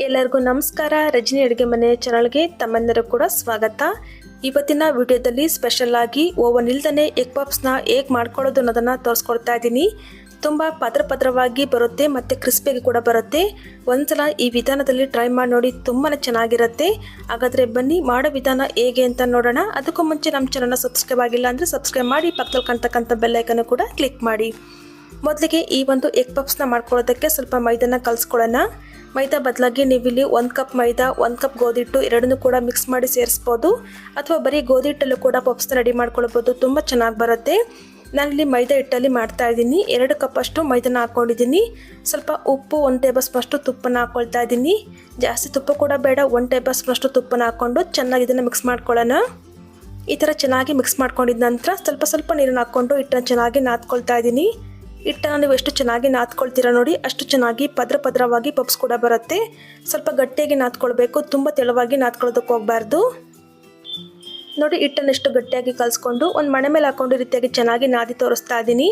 ಎಲ್ಲರಿಗೂ ನಮಸ್ಕಾರ. ರಜನಿ ಅಡುಗೆ ಮನೆ ಚಾನಲ್ಗೆ ತಮ್ಮೆಲ್ಲರೂ ಕೂಡ ಸ್ವಾಗತ. ಇವತ್ತಿನ ವಿಡಿಯೋದಲ್ಲಿ ಸ್ಪೆಷಲ್ ಆಗಿ ಓವನ್ ಇಲ್ದನೆ ಎಗ್ ಪಪ್ಸ್ನ ಹೇಗೆ ಮಾಡ್ಕೊಳ್ಳೋದು ಅನ್ನೋದನ್ನು ತೋರಿಸ್ಕೊಡ್ತಾ ಇದ್ದೀನಿ. ತುಂಬ ಪದ್ರವಾಗಿ ಬರುತ್ತೆ ಮತ್ತು ಕ್ರಿಸ್ಪಿಯಾಗಿ ಕೂಡ ಬರುತ್ತೆ. ಒಂದ್ಸಲ ಈ ವಿಧಾನದಲ್ಲಿ ಟ್ರೈ ಮಾಡಿ ನೋಡಿ, ತುಂಬಾ ಚೆನ್ನಾಗಿರುತ್ತೆ. ಹಾಗಾದರೆ ಬನ್ನಿ ಮಾಡೋ ವಿಧಾನ ಹೇಗೆ ಅಂತ ನೋಡೋಣ. ಅದಕ್ಕೂ ಮುಂಚೆ ನಮ್ಮ ಚಾನಲ್ನ ಸಬ್ಸ್ಕ್ರೈಬ್ ಆಗಿಲ್ಲ ಅಂದರೆ ಸಬ್ಸ್ಕ್ರೈಬ್ ಮಾಡಿ, ಪಕ್ಕದಲ್ಲಿ ಕಾಣ್ತಕ್ಕಂಥ ಬೆಲ್ ಐಕನ್ ಕೂಡ ಕ್ಲಿಕ್ ಮಾಡಿ. ಮೊದಲಿಗೆ ಈ ಒಂದು ಎಗ್ ಪಪ್ಸ್ನ ಮಾಡ್ಕೊಳ್ಳೋದಕ್ಕೆ ಸ್ವಲ್ಪ ಮೈದಾನ ಕಲಿಸ್ಕೊಳ್ಳೋಣ. ಮೈದಾ ಬದಲಾಗಿ ನೀವಿಲ್ಲಿ 1 ಕಪ್ ಮೈದಾ 1 ಕಪ್ ಗೋಧಿ ಹಿಟ್ಟು ಎರಡನ್ನೂ ಕೂಡ ಮಿಕ್ಸ್ ಮಾಡಿ ಸೇರಿಸ್ಬೋದು, ಅಥವಾ ಬರೀ ಗೋಧಿ ಹಿಟ್ಟಲ್ಲೂ ಕೂಡ ಪಪ್ಸ್ನ ರೆಡಿ ಮಾಡ್ಕೊಳ್ಬೋದು. ತುಂಬ ಚೆನ್ನಾಗಿ ಬರುತ್ತೆ. ನಾನಿಲ್ಲಿ ಮೈದಾ ಹಿಟ್ಟಲ್ಲಿ ಮಾಡ್ತಾ ಇದ್ದೀನಿ. 2 ಕಪ್ ಅಷ್ಟು ಮೈದಾನ ಹಾಕ್ಕೊಂಡಿದ್ದೀನಿ. ಸ್ವಲ್ಪ ಉಪ್ಪು, 1 ಟೇಬಲ್ ಸ್ಪೂನ್ ಅಷ್ಟು ತುಪ್ಪನ ಹಾಕ್ಕೊಳ್ತಾ ಇದ್ದೀನಿ. ಜಾಸ್ತಿ ತುಪ್ಪ ಕೂಡ ಬೇಡ, 1 ಟೇಬಲ್ ಸ್ಪೂನ್ ಅಷ್ಟು ತುಪ್ಪನ ಹಾಕ್ಕೊಂಡು ಚೆನ್ನಾಗಿ ಇದನ್ನು ಮಿಕ್ಸ್ ಮಾಡ್ಕೊಳ್ಳೋಣ. ಈ ಥರ ಚೆನ್ನಾಗಿ ಮಿಕ್ಸ್ ಮಾಡ್ಕೊಂಡಿದ್ದ ನಂತರ ಸ್ವಲ್ಪ ನೀರನ್ನು ಹಾಕ್ಕೊಂಡು ಹಿಟ್ಟನ್ನು ಚೆನ್ನಾಗಿ ನಾದ್ಕೊಳ್ತಾ ಇದ್ದೀನಿ. ಹಿಟ್ಟನ್ನು ನೀವು ಎಷ್ಟು ಚೆನ್ನಾಗಿ ನಾದ್ಕೊಳ್ತೀರಾ ನೋಡಿ, ಅಷ್ಟು ಚೆನ್ನಾಗಿ ಪದ್ರವಾಗಿ ಪಪ್ಸ್ ಕೂಡ ಬರುತ್ತೆ. ಸ್ವಲ್ಪ ಗಟ್ಟಿಯಾಗಿ ನಾದ್ಕೊಳ್ಬೇಕು, ತುಂಬ ತೆಳುವಾಗಿ ನಾದ್ಕೊಳ್ಳೋದಕ್ಕೆ ಹೋಗಬಾರ್ದು. ನೋಡಿ, ಹಿಟ್ಟನ್ನು ಎಷ್ಟು ಗಟ್ಟಿಯಾಗಿ ಕಲಿಸ್ಕೊಂಡು ಒಂದು ಮಣೆ ಮೇಲೆ ಹಾಕ್ಕೊಂಡು ಈ ರೀತಿಯಾಗಿ ಚೆನ್ನಾಗಿ ನಾದಿ ತೋರಿಸ್ತಾ ಇದ್ದೀನಿ.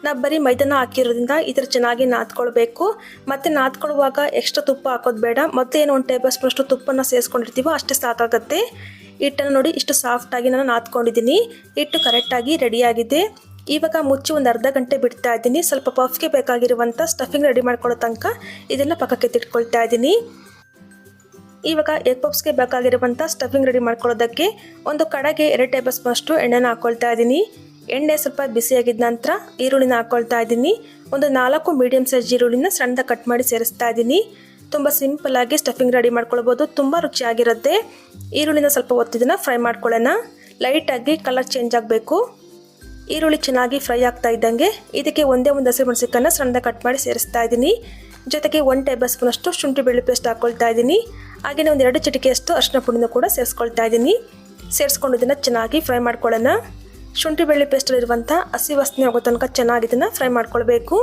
ನಾವು ಬರೀ ಮೈದಾನ ಹಾಕಿರೋದ್ರಿಂದ ಈ ಥರ ಚೆನ್ನಾಗಿ ನಾದ್ಕೊಳ್ಬೇಕು. ಮತ್ತು ನಾದ್ಕೊಳ್ಳುವಾಗ ಎಕ್ಸ್ಟ್ರಾ ತುಪ್ಪ ಹಾಕೋದು ಬೇಡ. ಮತ್ತೆ ಏನು 1 ಟೇಬಲ್ ಸ್ಪೂನ್ ಅಷ್ಟು ತುಪ್ಪನ ಸೇರಿಸ್ಕೊಂಡಿರ್ತೀವೋ ಅಷ್ಟೇ ಸಾಕಾಗುತ್ತೆ. ಹಿಟ್ಟನ್ನು ನೋಡಿ ಇಷ್ಟು ಸಾಫ್ಟಾಗಿ ನಾನು ನಾದ್ಕೊಂಡಿದ್ದೀನಿ. ಹಿಟ್ಟು ಕರೆಕ್ಟಾಗಿ ರೆಡಿಯಾಗಿದೆ. ಇವಾಗ ಮುಚ್ಚಿ ಒಂದು ಅರ್ಧ ಗಂಟೆ ಬಿಡ್ತಾ ಇದ್ದೀನಿ. ಸ್ವಲ್ಪ ಪಫ್ಗೆ ಬೇಕಾಗಿರುವಂಥ ಸ್ಟಫಿಂಗ್ ರೆಡಿ ಮಾಡ್ಕೊಳ್ಳೋ ತನಕ ಇದನ್ನು ಪಕ್ಕಕ್ಕೆ ತಿಟ್ಕೊಳ್ತಾ ಇದ್ದೀನಿ. ಇವಾಗ ಎಗ್ ಪಪ್ಸ್ಗೆ ಬೇಕಾಗಿರುವಂಥ ಸ್ಟಫಿಂಗ್ ರೆಡಿ ಮಾಡ್ಕೊಳ್ಳೋದಕ್ಕೆ ಒಂದು ಕಡೆಗೆ 2 ಟೇಬಲ್ ಸ್ಪೂನ್ ಅಷ್ಟು ಎಣ್ಣೆನ ಹಾಕ್ಕೊಳ್ತಾ ಇದ್ದೀನಿ. ಎಣ್ಣೆ ಸ್ವಲ್ಪ ಬಿಸಿಯಾಗಿದ್ದ ನಂತರ ಈರುಳ್ಳಿನ ಹಾಕ್ಕೊಳ್ತಾ ಇದ್ದೀನಿ. ಒಂದು 4 ಮೀಡಿಯಮ್ ಸೈಜ್ ಈರುಳ್ಳಿನ ಸಣ್ಣದಾಗಿ ಕಟ್ ಮಾಡಿ ಸೇರಿಸ್ತಾ ಇದ್ದೀನಿ. ತುಂಬ ಸಿಂಪಲ್ಲಾಗಿ ಸ್ಟಫಿಂಗ್ ರೆಡಿ ಮಾಡ್ಕೊಳ್ಬೋದು, ತುಂಬ ರುಚಿಯಾಗಿರುತ್ತೆ. ಈರುಳ್ಳಿನ ಸ್ವಲ್ಪ ಒತ್ತಿದ್ದನ್ನು ಫ್ರೈ ಮಾಡ್ಕೊಳ್ಳೋಣ. ಲೈಟಾಗಿ ಕಲರ್ ಚೇಂಜ್ ಆಗಬೇಕು. ಈರುಳ್ಳಿ ಚೆನ್ನಾಗಿ ಫ್ರೈ ಆಗ್ತಾ ಇದ್ದಂಗೆ ಇದಕ್ಕೆ ಒಂದೇ ಒಂದು ಹಸಿಮೆಣಸಿನಕಾಯಿನ ಸಣ್ಣದಾಗಿ ಕಟ್ ಮಾಡಿ ಸೇರಿಸ್ತಾ ಇದ್ದೀನಿ. ಜೊತೆಗೆ 1 ಟೇಬಲ್ ಸ್ಪೂನ್ ಅಷ್ಟು ಶುಂಠಿ ಬೆಳ್ಳುಳ್ಳಿ ಪೇಸ್ಟ್ ಹಾಕ್ಕೊಳ್ತಾ ಇದ್ದೀನಿ. ಹಾಗೆಯೇ ಒಂದು 2 ಚಿಟಿಕೆಯಷ್ಟು ಅರಿಶಿನ ಪುಡಿನ ಕೂಡ ಸೇರಿಸ್ಕೊಳ್ತಾ ಇದ್ದೀನಿ. ಸೇರಿಸ್ಕೊಂಡು ಇದನ್ನು ಚೆನ್ನಾಗಿ ಫ್ರೈ ಮಾಡ್ಕೊಳ್ಳೋಣ. ಶುಂಠಿ ಬೆಳ್ಳುಳ್ಳಿ ಪೇಸ್ಟಲ್ಲಿರುವಂಥ ಹಸಿ ವಾಸನೆ ಆಗೋ ತನಕ ಚೆನ್ನಾಗಿ ಇದನ್ನು ಫ್ರೈ ಮಾಡ್ಕೊಳ್ಬೇಕು.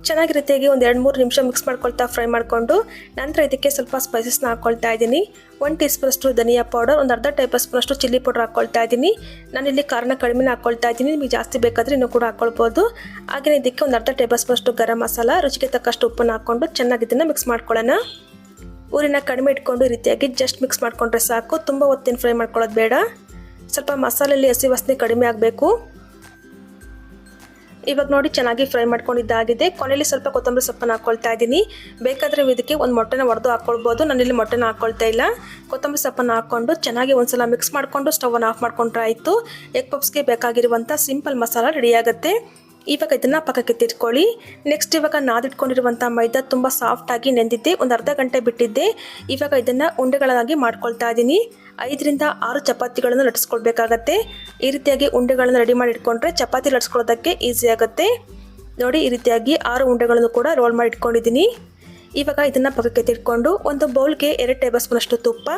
ಚೆನ್ನಾಗಿ ರೀತಿಯಾಗಿ ಒಂದು 2-3 ನಿಮಿಷ ಮಿಕ್ಸ್ ಮಾಡ್ಕೊಳ್ತಾ ಫ್ರೈ ಮಾಡಿಕೊಂಡು ನಂತರ ಇದಕ್ಕೆ ಸ್ವಲ್ಪ ಸ್ಪೈಸಸ್ನ ಹಾಕ್ಕೊಳ್ತಾ ಇದ್ದೀನಿ. 1 ಟೀ ಸ್ಪೂನ್ ಅಷ್ಟು ಧನಿಯಾ ಪೌಡರ್, ಒಂದು ಅರ್ಧ ಟೇಬಲ್ ಸ್ಪೂನ್ ಅಷ್ಟು ಚಿಲ್ಲಿ ಪೌಡರ್ ಹಾಕ್ಕೊಳ್ತಾ ಇದ್ದೀನಿ. ನಾನಿಲ್ಲಿ ಕಾರಣ ಕಡಿಮೆ ಹಾಕ್ಕೊಳ್ತಾ ಇದ್ದೀನಿ. ನಿಮಗೆ ಜಾಸ್ತಿ ಬೇಕಾದರೆ ಇನ್ನೂ ಕೂಡ ಹಾಕ್ಕೊಳ್ಬೋದು. ಹಾಗೆಯೇ ಇದಕ್ಕೆ ಒಂದು ಅರ್ಧ ಟೇಬಲ್ ಸ್ಪೂನ್ ಅಷ್ಟು ಗರಂ ಮಸಾಲ, ರುಚಿಗೆ ತಕ್ಕಷ್ಟು ಉಪ್ಪನ್ನು ಹಾಕ್ಕೊಂಡು ಚೆನ್ನಾಗಿ ಇದನ್ನು ಮಿಕ್ಸ್ ಮಾಡ್ಕೊಳ್ಳೋಣ. ಊರಿನ ಕಡಿಮೆ ಇಟ್ಕೊಂಡು ಈ ರೀತಿಯಾಗಿ ಜಸ್ಟ್ ಮಿಕ್ಸ್ ಮಾಡಿಕೊಂಡ್ರೆ ಸಾಕು. ತುಂಬ ಹೊತ್ತಿನ ಫ್ರೈ ಮಾಡ್ಕೊಳ್ಳೋದು ಬೇಡ. ಸ್ವಲ್ಪ ಮಸಾಲೆಯಲ್ಲಿ ಹಸಿ ವಾಸನೆ ಕಡಿಮೆ ಆಗಬೇಕು. ಇವಾಗ ನೋಡಿ ಚೆನ್ನಾಗಿ ಫ್ರೈ ಮಾಡ್ಕೊಂಡಿದ್ದಾಗಿದೆ. ಕೊನೆಯಲ್ಲಿ ಸ್ವಲ್ಪ ಕೊತ್ತಂಬರಿ ಸೊಪ್ಪನ್ನು ಹಾಕ್ಕೊಳ್ತಾ ಇದ್ದೀನಿ. ಬೇಕಾದರೆ ಇದಕ್ಕೆ ಒಂದು ಮೊಟ್ಟೆನ ಒಡೆದು ಹಾಕ್ಕೊಳ್ಬೋದು. ನಾನಿಲ್ಲಿ ಮೊಟ್ಟೆನ ಹಾಕ್ಕೊಳ್ತಾ ಇಲ್ಲ. ಕೊತ್ತಂಬರಿ ಸೊಪ್ಪನ್ನು ಹಾಕ್ಕೊಂಡು ಚೆನ್ನಾಗಿ ಒಂದ್ಸಲ ಮಿಕ್ಸ್ ಮಾಡಿಕೊಂಡು ಸ್ಟವನ್ನು ಆಫ್ ಮಾಡ್ಕೊಂಡ್ರೆ ಆಯಿತು. ಎಗ್ ಪಪ್ಸ್ಗೆ ಬೇಕಾಗಿರುವಂಥ ಸಿಂಪಲ್ ಮಸಾಲ ರೆಡಿಯಾಗುತ್ತೆ. ಇವಾಗ ಇದನ್ನು ಪಕ್ಕಕ್ಕೆ ತಿರ್ಕೊಳ್ಳಿ. ನೆಕ್ಸ್ಟ್ ಇವಾಗ ನಾದಿಟ್ಕೊಂಡಿರುವಂಥ ಮೈದಾ ತುಂಬ ಸಾಫ್ಟಾಗಿ ನೆಂದಿದ್ದೆ, ಒಂದು ಅರ್ಧ ಗಂಟೆ ಬಿಟ್ಟಿದ್ದೆ. ಇವಾಗ ಇದನ್ನು ಉಂಡೆಗಳಾಗಿ ಮಾಡ್ಕೊಳ್ತಾ ಇದ್ದೀನಿ. 5ರಿಂದ 6 ಚಪಾತಿಗಳನ್ನು ಲಟ್ಟಿಸ್ಕೊಳ್ಬೇಕಾಗತ್ತೆ. ಈ ರೀತಿಯಾಗಿ ಉಂಡೆಗಳನ್ನು ರೆಡಿ ಮಾಡಿ ಇಟ್ಕೊಂಡ್ರೆ ಚಪಾತಿ ಲಟ್ಟಿಸ್ಕೊಳ್ಳೋದಕ್ಕೆ ಈಸಿ ಆಗುತ್ತೆ. ನೋಡಿ, ಈ ರೀತಿಯಾಗಿ 6 ಉಂಡೆಗಳನ್ನು ಕೂಡ ರೋಲ್ ಮಾಡಿ ಇಟ್ಕೊಂಡಿದ್ದೀನಿ. ಇವಾಗ ಇದನ್ನು ಪಕ್ಕಕ್ಕೆ ತಿಟ್ಕೊಂಡು ಒಂದು ಬೌಲ್ಗೆ 2 ಟೇಬಲ್ ಸ್ಪೂನ್ ಅಷ್ಟು ತುಪ್ಪ,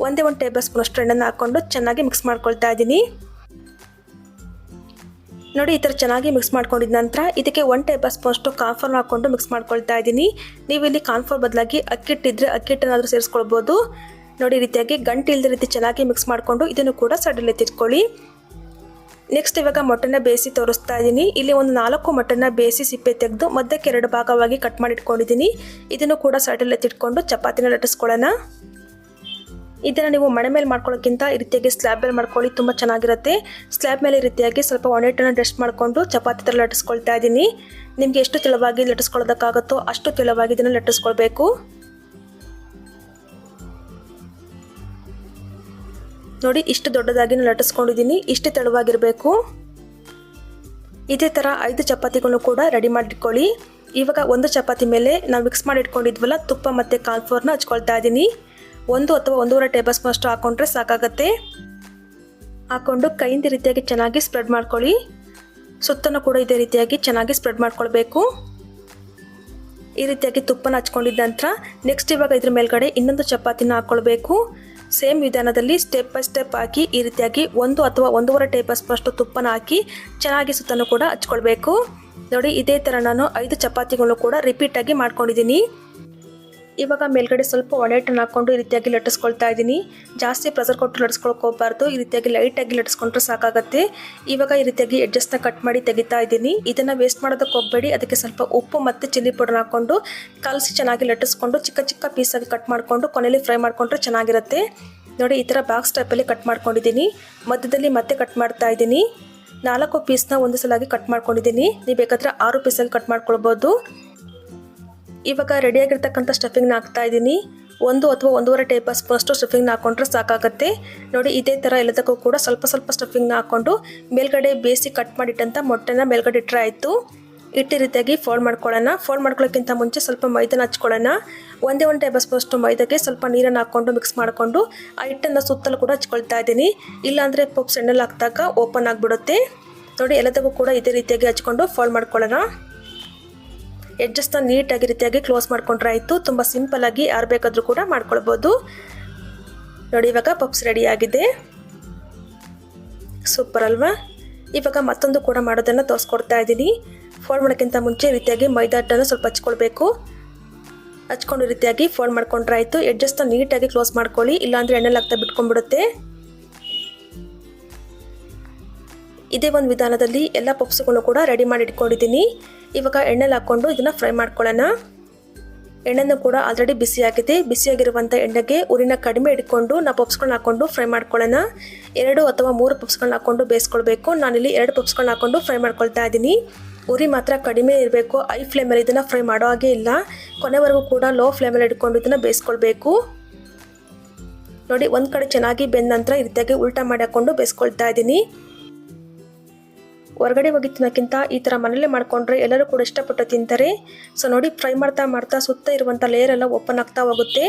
1 ಟೇಬಲ್ ಸ್ಪೂನ್ ಅಷ್ಟು ಎಣ್ಣೆನ ಹಾಕ್ಕೊಂಡು ಚೆನ್ನಾಗಿ ಮಿಕ್ಸ್ ಮಾಡ್ಕೊಳ್ತಾ ಇದ್ದೀನಿ. ನೋಡಿ, ಈ ಥರ ಚೆನ್ನಾಗಿ ಮಿಕ್ಸ್ ಮಾಡ್ಕೊಂಡಿದ್ದ ನಂತರ ಇದಕ್ಕೆ 1 ಟೇಬಲ್ ಸ್ಪೂನ್ ಅಷ್ಟು ಕಾರ್ನ್ಫ್ಲೋರ್ ಹಾಕ್ಕೊಂಡು ಮಿಕ್ಸ್ ಮಾಡ್ಕೊಳ್ತಾ ಇದ್ದೀನಿ. ನೀವು ಇಲ್ಲಿ ಕಾರ್ನ್ಫ್ಲೋರ್ ಬದಲಾಗಿ ಅಕ್ಕಿಟ್ಟಿದ್ರೆ ಅಕ್ಕಿಟ್ಟನ್ನಾದರೂ ಸೇರಿಸ್ಕೊಳ್ಬೋದು. ನೋಡಿ, ಈ ರೀತಿಯಾಗಿ ಗಂಟು ಇಲ್ಲದ ರೀತಿ ಚೆನ್ನಾಗಿ ಮಿಕ್ಸ್ ಮಾಡಿಕೊಂಡು ಇದನ್ನು ಕೂಡ ಸೈಡಲ್ಲಿ ತಿಟ್ಕೊಳ್ಳಿ. ನೆಕ್ಸ್ಟ್ ಇವಾಗ ಮೊಟ್ಟೆನ ಬೇಯಿಸಿ ತೋರಿಸ್ತಾ ಇದ್ದೀನಿ. ಇಲ್ಲಿ ಒಂದು 4 ಮೊಟ್ಟೆನ ಬೇಯಿಸಿ ಸಿಪ್ಪೆ ತೆಗೆದು ಮಧ್ಯಕ್ಕೆ 2 ಭಾಗವಾಗಿ ಕಟ್ ಮಾಡಿ ಇಟ್ಕೊಂಡಿದ್ದೀನಿ. ಇದನ್ನು ಕೂಡ ಸೈಡಲ್ಲಿ ತಿಟ್ಕೊಂಡು ಚಪಾತಿನ ಲಟ್ಟಿಸ್ಕೊಳ್ಳೋಣ. ಇದನ್ನು ನೀವು ಮಣೆ ಮೇಲೆ ಮಾಡ್ಕೊಳ್ಳೋಕ್ಕಿಂತ ಈ ರೀತಿಯಾಗಿ ಸ್ಲ್ಯಾಬ್ ಮೇಲೆ ಮಾಡ್ಕೊಳ್ಳಿ, ತುಂಬ ಚೆನ್ನಾಗಿರುತ್ತೆ. ಸ್ಲ್ಯಾಬ್ ಮೇಲೆ ಈ ರೀತಿಯಾಗಿ ಸ್ವಲ್ಪ ಒಣಹಿಟ್ಟನ್ನು ಡಸ್ಟ್ ಮಾಡಿಕೊಂಡು ಚಪಾತಿ ಥರ ಲಟ್ಟಿಸ್ಕೊಳ್ತಾ ಇದ್ದೀನಿ. ನಿಮಗೆ ಎಷ್ಟು ತೆಳುವಾಗಿ ಲಟ್ಟಿಸ್ಕೊಳ್ಳೋದಕ್ಕಾಗುತ್ತೋ ಅಷ್ಟು ತೆಳುವಾಗಿ ಇದನ್ನು ಲಟ್ಟಿಸ್ಕೊಳ್ಬೇಕು. ನೋಡಿ, ಇಷ್ಟು ದೊಡ್ಡದಾಗಿ ನಾನು ಲಟ್ಟಿಸ್ಕೊಂಡಿದ್ದೀನಿ. ಇಷ್ಟು ತೆಳುವಾಗಿರಬೇಕು. ಇದೇ ಥರ 5 ಚಪಾತಿಗಳನ್ನು ಕೂಡ ರೆಡಿ ಮಾಡಿಟ್ಕೊಳ್ಳಿ. ಇವಾಗ ಒಂದು ಚಪಾತಿ ಮೇಲೆ ನಾವು ಮಿಕ್ಸ್ ಮಾಡಿ ಇಟ್ಕೊಂಡಿದ್ವಲ್ಲ ತುಪ್ಪ ಮತ್ತು ಕಾರ್ನ್ಫ್ಲೋರ್ನ ಹಚ್ಕೊಳ್ತಾ ಇದ್ದೀನಿ. 1 ಅಥವಾ 1.5 ಟೇಬಲ್ ಸ್ಪೂನ್ ಅಷ್ಟು ಹಾಕ್ಕೊಂಡ್ರೆ ಸಾಕಾಗುತ್ತೆ. ಹಾಕ್ಕೊಂಡು ಕೈಯಿಂದ ರೀತಿಯಾಗಿ ಚೆನ್ನಾಗಿ ಸ್ಪ್ರೆಡ್ ಮಾಡ್ಕೊಳ್ಳಿ. ಸುತ್ತಲೂ ಕೂಡ ಇದೇ ರೀತಿಯಾಗಿ ಚೆನ್ನಾಗಿ ಸ್ಪ್ರೆಡ್ ಮಾಡ್ಕೊಳ್ಬೇಕು. ಈ ರೀತಿಯಾಗಿ ತುಪ್ಪನ ಹಚ್ಕೊಂಡಿದ್ದ ನಂತರ ನೆಕ್ಸ್ಟ್ ಇವಾಗ ಇದ್ರ ಮೇಲ್ಗಡೆ ಇನ್ನೊಂದು ಚಪಾತಿನ ಹಾಕ್ಕೊಳ್ಬೇಕು. ಸೇಮ್ ವಿಧಾನದಲ್ಲಿ ಸ್ಟೆಪ್ ಬೈ ಸ್ಟೆಪ್ ಹಾಕಿ ಈ ರೀತಿಯಾಗಿ 1 ಅಥವಾ 1.5 ಟೇಬಲ್ ಸ್ಪೂನ್ ಅಷ್ಟು ತುಪ್ಪನ ಹಾಕಿ ಚೆನ್ನಾಗಿ ಸುತ್ತಲೂ ಕೂಡ ಹಚ್ಕೊಳ್ಬೇಕು. ನೋಡಿ, ಇದೇ ಥರ ನಾನು 5 ಚಪಾತಿಗಳನ್ನು ಕೂಡ ರಿಪೀಟಾಗಿ ಮಾಡ್ಕೊಂಡಿದ್ದೀನಿ. ಇವಾಗ ಮೇಲ್ಗಡೆ ಸ್ವಲ್ಪ ಒಣ ಹಿಟ್ಟನ್ನು ಹಾಕ್ಕೊಂಡು ಈ ರೀತಿಯಾಗಿ ಲಟ್ಟಿಸ್ಕೊಳ್ತಾ ಇದ್ದೀನಿ. ಜಾಸ್ತಿ ಪ್ರೆಸರ್ ಕೊಟ್ಟು ಲಟ್ಟಿಸ್ಕೊಳಕ್ಕೆ ಹೋಗಬಾರ್ದು, ಈ ರೀತಿಯಾಗಿ ಲೈಟಾಗಿ ಲಟ್ಟಿಸ್ಕೊಂಡ್ರೆ ಸಾಕಾಗುತ್ತೆ. ಇವಾಗ ಈ ರೀತಿಯಾಗಿ ಎಡ್ಜಸ್ಟ್ನ ಕಟ್ ಮಾಡಿ ತೆಗಿತಾ ಇದ್ದೀನಿ. ಇದನ್ನು ವೇಸ್ಟ್ ಮಾಡೋದಕ್ಕೆ ಹೋಗಬೇಡಿ. ಅದಕ್ಕೆ ಸ್ವಲ್ಪ ಉಪ್ಪು ಮತ್ತು ಚಿಲ್ಲಿ ಪೌಡರ್ ಹಾಕ್ಕೊಂಡು ಕಲಸಿ ಚೆನ್ನಾಗಿ ಲಟ್ಟಿಸ್ಕೊಂಡು ಚಿಕ್ಕ ಚಿಕ್ಕ ಪೀಸಾಗಿ ಕಟ್ ಮಾಡಿಕೊಂಡು ಕೊನೆಯಲ್ಲಿ ಫ್ರೈ ಮಾಡಿಕೊಂಡ್ರೆ ಚೆನ್ನಾಗಿರುತ್ತೆ. ನೋಡಿ, ಈ ಥರ ಬಾಕ್ಸ್ ಟೈಪಲ್ಲಿ ಕಟ್ ಮಾಡ್ಕೊಂಡಿದ್ದೀನಿ. ಮಧ್ಯದಲ್ಲಿ ಮತ್ತೆ ಕಟ್ ಮಾಡ್ತಾ ಇದ್ದೀನಿ. 4 ಪೀಸ್ನ ಒಂದು ಸಲಾಗಿ ಕಟ್ ಮಾಡ್ಕೊಂಡಿದ್ದೀನಿ. ನೀವು ಬೇಕಾದರೆ 6 ಪೀಸಾಗಿ ಕಟ್ ಮಾಡ್ಕೊಳ್ಬೋದು. ಇವಾಗ ರೆಡಿಯಾಗಿರ್ತಕ್ಕಂಥ ಸ್ಟಫಿಂಗ್ನ ಹಾಕ್ತಾ ಇದ್ದೀನಿ. 1 ಅಥವಾ 1.5 ಟೇಬಲ್ ಸ್ಪೂನ್ ಅಷ್ಟು ಸ್ಟಫಿಂಗ್ನ ಹಾಕೊಂಡ್ರೆ ಸಾಕಾಗುತ್ತೆ. ನೋಡಿ, ಇದೇ ಥರ ಎಲ್ಲದಕ್ಕೂ ಕೂಡ ಸ್ವಲ್ಪ ಸ್ವಲ್ಪ ಸ್ಟಫಿಂಗ್ನ ಹಾಕ್ಕೊಂಡು ಮೇಲ್ಗಡೆ ಬೇಯಿಸಿ ಕಟ್ ಮಾಡಿಟ್ಟಂಥ ಮೊಟ್ಟೆನ ಮೇಲ್ಗಡೆ ಇಟ್ಟರೆ ಆಯಿತು. ಇಟ್ಟು ರೀತಿಯಾಗಿ ಫೋಲ್ಡ್ ಮಾಡ್ಕೊಳ್ಳೋಣ. ಫೋಲ್ಡ್ ಮಾಡ್ಕೊಳ್ಳೋಕ್ಕಿಂತ ಮುಂಚೆ ಸ್ವಲ್ಪ ಮೈದಾನ ಹಚ್ಕೊಳ್ಳೋಣ. 1 ಟೇಬಲ್ ಸ್ಪೂನ್ ಅಷ್ಟು ಮೈದಾಗೆ ಸ್ವಲ್ಪ ನೀರನ್ನು ಹಾಕ್ಕೊಂಡು ಮಿಕ್ಸ್ ಮಾಡಿಕೊಂಡು ಆ ಹಿಟ್ಟನ್ನು ಸುತ್ತಲೂ ಕೂಡ ಹಚ್ಕೊಳ್ತಾ ಇದ್ದೀನಿ. ಇಲ್ಲಾಂದರೆ ಪಪ್ಸ್ ಎಣ್ಣೆಲ್ಲಿ ಹಾಕಿದಾಗ ಓಪನ್ ಆಗಿಬಿಡುತ್ತೆ. ನೋಡಿ, ಎಲ್ಲದಕ್ಕೂ ಕೂಡ ಇದೇ ರೀತಿಯಾಗಿ ಹಚ್ಕೊಂಡು ಫೋಲ್ಡ್ ಮಾಡ್ಕೊಳ್ಳೋಣ. ಎಡ್ಜಸ್ಟ್ನ ನೀಟಾಗಿ ರೀತಿಯಾಗಿ ಕ್ಲೋಸ್ ಮಾಡ್ಕೊಂಡ್ರೆ ಆಯಿತು. ತುಂಬ ಸಿಂಪಲ್ಲಾಗಿ ಯಾರು ಬೇಕಾದರೂ ಕೂಡ ಮಾಡ್ಕೊಳ್ಬೋದು. ನೋಡಿ, ಇವಾಗ ಪಪ್ಸ್ ರೆಡಿಯಾಗಿದೆ. ಸೂಪರ್ ಅಲ್ವಾ? ಇವಾಗ ಮತ್ತೊಂದು ಕೂಡ ಮಾಡೋದನ್ನು ತೋರಿಸ್ಕೊಡ್ತಾ ಇದ್ದೀನಿ. ಫೋಲ್ಡ್ ಮಾಡೋಕ್ಕಿಂತ ಮುಂಚೆ ರೀತಿಯಾಗಿ ಮೈದಾ ಹಿಟ್ಟನ್ನು ಸ್ವಲ್ಪ ಹಚ್ಕೊಳ್ಬೇಕು. ಹಚ್ಕೊಂಡು ರೀತಿಯಾಗಿ ಫೋಲ್ಡ್ ಮಾಡ್ಕೊಂಡ್ರೆ ಆಯಿತು. ಎಡ್ಜಸ್ಟ್ನ ನೀಟಾಗಿ ಕ್ಲೋಸ್ ಮಾಡ್ಕೊಳ್ಳಿ, ಇಲ್ಲಾಂದರೆ ಎಣ್ಣೆಲಿ ಹಾಕ್ತಾ ಬಿಟ್ಕೊಂಡ್ಬಿಡುತ್ತೆ. ಇದೇ ಒಂದು ವಿಧಾನದಲ್ಲಿ ಎಲ್ಲ ಪಪ್ಸ್ಗಳನ್ನು ಕೂಡ ರೆಡಿ ಮಾಡಿ ಇಟ್ಕೊಂಡಿದ್ದೀನಿ. ಇವಾಗ ಎಣ್ಣೆಲಿ ಹಾಕ್ಕೊಂಡು ಇದನ್ನು ಫ್ರೈ ಮಾಡ್ಕೊಳ್ಳೋಣ. ಎಣ್ಣೆನೂ ಕೂಡ ಆಲ್ರೆಡಿ ಬಿಸಿಯಾಗಿದೆ. ಬಿಸಿಯಾಗಿರುವಂಥ ಎಣ್ಣೆಗೆ ಉರಿನ ಕಡಿಮೆ ಇಟ್ಕೊಂಡು ನಾವು ಪಪ್ಸ್ಗಳನ್ನ ಹಾಕ್ಕೊಂಡು ಫ್ರೈ ಮಾಡ್ಕೊಳ್ಳೋಣ. 2 ಅಥವಾ 3 ಪಪ್ಸ್ಗಳನ್ನ ಹಾಕ್ಕೊಂಡು ಬೇಯಿಸ್ಕೊಳ್ಬೇಕು. ನಾನಿಲ್ಲಿ 2 ಪಪ್ಸ್ಗಳನ್ನ ಹಾಕ್ಕೊಂಡು ಫ್ರೈ ಮಾಡ್ಕೊಳ್ತಾ ಇದ್ದೀನಿ. ಉರಿ ಮಾತ್ರ ಕಡಿಮೆ ಇರಬೇಕು. ಹೈ ಫ್ಲೇಮಲ್ಲಿ ಇದನ್ನು ಫ್ರೈ ಮಾಡೋ ಹಾಗೆ ಇಲ್ಲ. ಕೊನೆವರೆಗೂ ಕೂಡ ಲೋ ಫ್ಲೇಮಲ್ಲಿ ಇಟ್ಕೊಂಡು ಇದನ್ನು ಬೇಯಿಸ್ಕೊಳ್ಬೇಕು. ನೋಡಿ, ಒಂದು ಕಡೆ ಚೆನ್ನಾಗಿ ಬೆಂದ ನಂತರ ಈ ರೀತಿಯಾಗಿ ಉಲ್ಟಾ ಮಾಡಿ ಹಾಕ್ಕೊಂಡು ಬೇಯಿಸ್ಕೊಳ್ತಾ ಇದ್ದೀನಿ. ಹೊರಗಡೆ ಹೋಗಿ ತಿನ್ನೋಕ್ಕಿಂತ ಈ ಥರ ಮನೇಲೆ ಮಾಡಿಕೊಂಡ್ರೆ ಎಲ್ಲರೂ ಕೂಡ ಇಷ್ಟಪಟ್ಟು ತಿಂತಾರೆ. ಸೊ ನೋಡಿ, ಫ್ರೈ ಮಾಡ್ತಾ ಮಾಡ್ತಾ ಸುತ್ತ ಇರುವಂಥ ಲೇಯರ್ ಎಲ್ಲ ಓಪನ್ ಆಗ್ತಾ ಹೋಗುತ್ತೆ.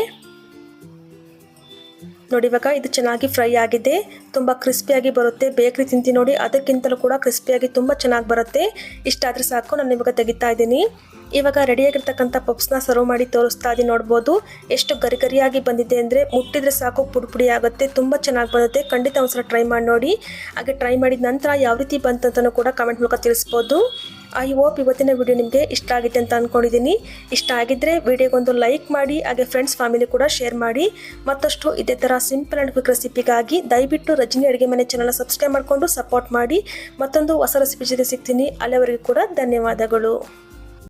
ನೋಡಿ, ಇವಾಗ ಇದು ಚೆನ್ನಾಗಿ ಫ್ರೈ ಆಗಿದೆ. ತುಂಬ ಕ್ರಿಸ್ಪಿಯಾಗಿ ಬರುತ್ತೆ. ಬೇಕ್ರಿ ತಿಂತೀನಿ ನೋಡಿ, ಅದಕ್ಕಿಂತಲೂ ಕೂಡ ಕ್ರಿಸ್ಪಿಯಾಗಿ ತುಂಬ ಚೆನ್ನಾಗಿ ಬರುತ್ತೆ. ಇಷ್ಟಾದರೆ ಸಾಕು. ನಾನು ಇವಾಗ ತೆಗಿತಾ ಇದ್ದೀನಿ. ಇವಾಗ ರೆಡಿಯಾಗಿರ್ತಕ್ಕಂಥ ಪಪ್ಸ್ನ ಸರ್ವ್ ಮಾಡಿ ತೋರಿಸ್ತಾ ಇದ್ದೀನಿ. ನೋಡ್ಬೋದು ಎಷ್ಟು ಗರಿ ಗರಿಯಾಗಿ ಬಂದಿದೆ ಅಂದರೆ ಮುಟ್ಟಿದ್ರೆ ಸಾಕು ಪುಡಿ ಪುಡಿ ಆಗುತ್ತೆ. ತುಂಬ ಚೆನ್ನಾಗಿ ಬರುತ್ತೆ. ಖಂಡಿತ ಒಂದ್ಸಲ ಟ್ರೈ ಮಾಡಿ ನೋಡಿ. ಹಾಗೆ ಟ್ರೈ ಮಾಡಿದ ನಂತರ ಯಾವ ರೀತಿ ಬಂತಂತನೂ ಕೂಡ ಕಮೆಂಟ್ ಮೂಲಕ ತಿಳಿಸ್ಬೋದು. ಐ ಹೋಪ್ ಇವತ್ತಿನ ವಿಡಿಯೋ ನಿಮಗೆ ಇಷ್ಟ ಆಗಿದೆ ಅಂತ ಅಂದ್ಕೊಂಡಿದ್ದೀನಿ. ಇಷ್ಟ ಆಗಿದ್ದರೆ ವಿಡಿಯೋಗೊಂದು ಲೈಕ್ ಮಾಡಿ, ಹಾಗೆ ಫ್ರೆಂಡ್ಸ್ ಫ್ಯಾಮಿಲಿ ಕೂಡ ಶೇರ್ ಮಾಡಿ. ಮತ್ತಷ್ಟು ಇದೇ ಥರ ಸಿಂಪಲ್ ಆ್ಯಂಡ್ ಕ್ವಿಕ್ ರೆಸಿಪಿಗಾಗಿ ದಯವಿಟ್ಟು ರಜನಿ ಅಡುಗೆ ಮನೆ ಚಾನಲ್ನ ಸಬ್ಸ್ಕ್ರೈಬ್ ಮಾಡಿಕೊಂಡು ಸಪೋರ್ಟ್ ಮಾಡಿ. ಮತ್ತೊಂದು ಹೊಸ ರೆಸಿಪಿ ಜೊತೆ ಸಿಗ್ತೀನಿ. ಅಲ್ಲಿವರೆಗೂ ಕೂಡ ಧನ್ಯವಾದಗಳು.